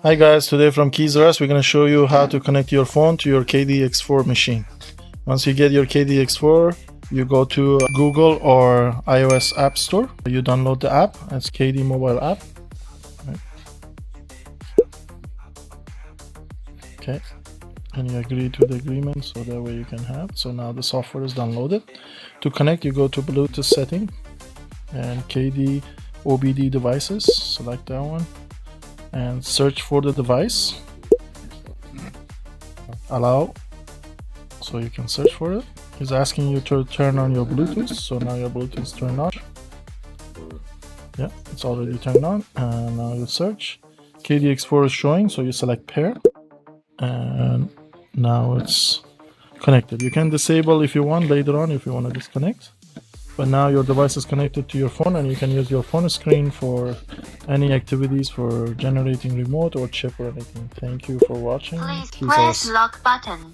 Hi guys, today from KD-X4 we're going to show you how to connect your phone to your KD-X4 machine. Once you get your KD-X4, you go to Google or iOS App Store. You download the app, it's KD mobile app. Okay, and you agree to the agreement so that way you can have. So now the software is downloaded. To connect, you go to Bluetooth setting and KD OBD devices, select that one and search for the device, allow, so you can search for it. It's asking you to turn on your Bluetooth, so now your Bluetooth is turned on. Yeah, it's already turned on, and now you search. KD-X4 is showing, so you select pair, and now it's connected. You can disable if you want later on if you want to disconnect, but now your device is connected to your phone and you can use your phone screen for any activities, for generating remote or chip or anything. Thank you for watching. Please press lock button.